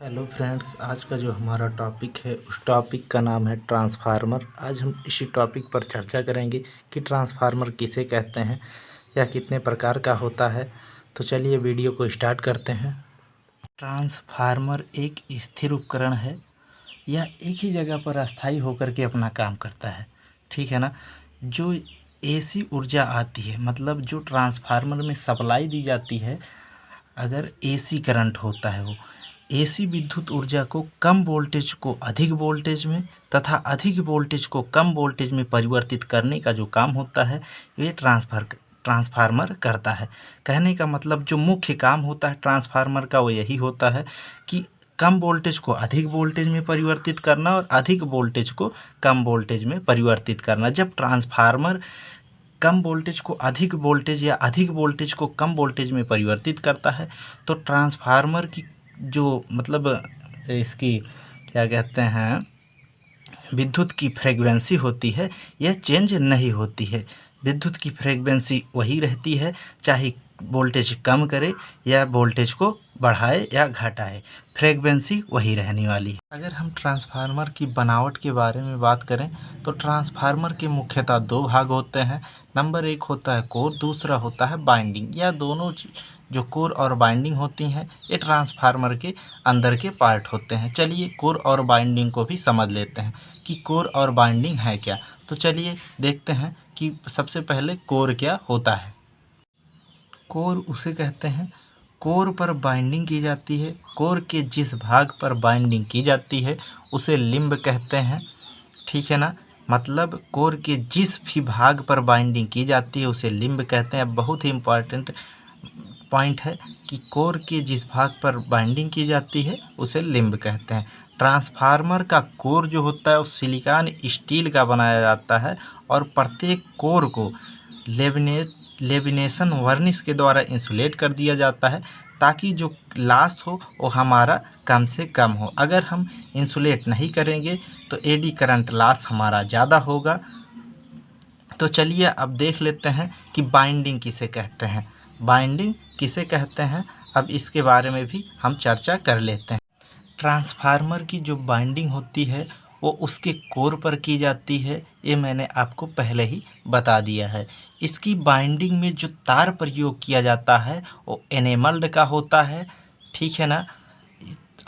Hello friends, आज का जो हमारा टॉपिक है उस टॉपिक का नाम है ट्रांसफार्मर। आज हम इसी टॉपिक पर चर्चा करेंगे कि ट्रांसफार्मर किसे कहते हैं या कितने प्रकार का होता है। तो चलिए वीडियो को स्टार्ट करते हैं। ट्रांसफार्मर एक स्थिर उपकरण है। यह एक ही जगह पर अस्थायी होकर के अपना काम करता है, ठीक है ना। जो एसी ऊर्जा आती है, मतलब जो ट्रांसफार्मर में सप्लाई दी जाती है, अगर एसी करंट होता है, वो एसी विद्युत ऊर्जा को कम वोल्टेज को अधिक वोल्टेज में तथा अधिक वोल्टेज को कम वोल्टेज में परिवर्तित करने का जो काम होता है, ये ट्रांसफार्मर करता है। कहने का मतलब जो मुख्य काम होता है ट्रांसफार्मर का, वो यही होता है कि कम वोल्टेज को अधिक वोल्टेज में परिवर्तित करना और अधिक वोल्टेज को कम वोल्टेज में परिवर्तित करना। जब ट्रांसफार्मर कम वोल्टेज को अधिक वोल्टेज या अधिक वोल्टेज को कम वोल्टेज में परिवर्तित करता है, तो ट्रांसफार्मर की जो मतलब इसकी क्या कहते हैं, विद्युत की फ्रीक्वेंसी होती है, यह चेंज नहीं होती है। विद्युत की फ्रीक्वेंसी वही रहती है, चाहे वोल्टेज कम करे या वोल्टेज को बढ़ाए या घटाए, फ्रीक्वेंसी वही रहने वाली है। अगर हम ट्रांसफार्मर की बनावट के बारे में बात करें तो ट्रांसफार्मर के मुख्यतः दो भाग होते हैं। नंबर एक होता है कोर, दूसरा होता है बाइंडिंग। या दोनों जो कोर और बाइंडिंग होती हैं, ये ट्रांसफार्मर के अंदर के पार्ट होते हैं। चलिए कोर और बाइंडिंग को भी समझ लेते हैं कि कोर और बाइंडिंग है क्या। तो चलिए देखते हैं कि सबसे पहले कोर क्या होता है। कोर उसे कहते हैं, कोर पर बाइंडिंग की जाती है। कोर के जिस भाग पर बाइंडिंग की जाती है उसे लिम्ब कहते हैं, ठीक है ना। मतलब कोर के जिस भी भाग पर बाइंडिंग की जाती है उसे लिम्ब कहते हैं। बहुत ही इम्पॉर्टेंट पॉइंट है कि कोर के जिस भाग पर बाइंडिंग की जाती है उसे लिम्ब कहते हैं। ट्रांसफार्मर का कोर जो होता है वो सिलिकॉन स्टील का बनाया जाता है और प्रत्येक कोर को लेमिनेशन वर्निश के द्वारा इंसुलेट कर दिया जाता है, ताकि जो लॉस हो वो हमारा कम से कम हो। अगर हम इंसुलेट नहीं करेंगे तो एडी करंट लॉस हमारा ज़्यादा होगा। तो चलिए अब देख लेते हैं कि बाइंडिंग किसे कहते हैं। बाइंडिंग किसे कहते हैं, अब इसके बारे में भी हम चर्चा कर लेते हैं। ट्रांसफार्मर की जो बाइंडिंग होती है वो उसके कोर पर की जाती है, ये मैंने आपको पहले ही बता दिया है। इसकी बाइंडिंग में जो तार प्रयोग किया जाता है वो एनेमल्ड का होता है, ठीक है ना।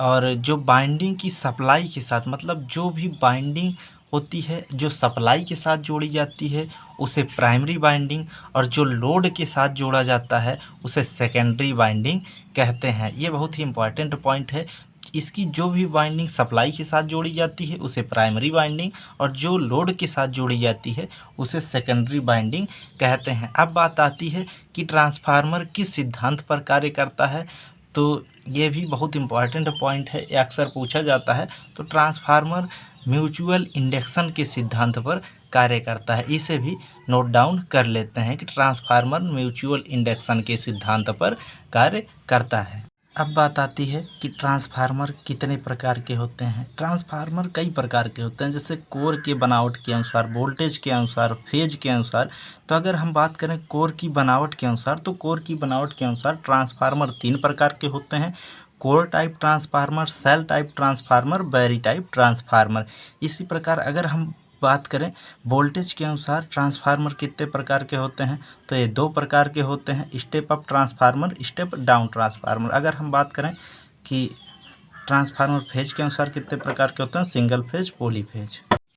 और जो बाइंडिंग की सप्लाई के साथ, मतलब जो भी बाइंडिंग होती है जो सप्लाई के साथ जोड़ी जाती है उसे प्राइमरी बाइंडिंग, और जो लोड के साथ जोड़ा जाता है उसे सेकेंडरी बाइंडिंग कहते हैं। ये बहुत ही इम्पॉर्टेंट पॉइंट है। इसकी जो भी बाइंडिंग सप्लाई के साथ जोड़ी जाती है उसे प्राइमरी बाइंडिंग, और जो लोड के साथ जोड़ी जाती है उसे सेकेंडरी बाइंडिंग कहते हैं। अब बात आती है कि ट्रांसफार्मर किस सिद्धांत पर कार्य करता है। तो ये भी बहुत इम्पॉर्टेंट पॉइंट है, ये अक्सर पूछा जाता है। तो ट्रांसफार्मर म्यूचुअल इंडक्शन के सिद्धांत पर कार्य करता है। इसे भी नोट डाउन कर लेते हैं कि ट्रांसफार्मर म्यूचुअल इंडक्शन के सिद्धांत पर कार्य करता है। अब बात आती है कि ट्रांसफार्मर कितने प्रकार के होते हैं। ट्रांसफार्मर कई प्रकार के होते हैं, जैसे कोर के बनावट के अनुसार, वोल्टेज के अनुसार, फेज के अनुसार। तो अगर हम बात करें कोर की बनावट के अनुसार, तो कोर की बनावट के अनुसार ट्रांसफार्मर तीन प्रकार के होते हैं। Core type transformer, shell type transformer, berry type transformer. इसी प्रकार अगर हम बात करें वोल्टेज के अनुसार ट्रांसफार्मर कितने प्रकार के होते हैं, तो ये दो प्रकार के होते हैं, step up transformer, step down transformer. अगर हम बात करें कि ट्रांसफार्मर फेज के अनुसार कितने प्रकार के होते हैं, सिंगल फेज, पॉली फेज।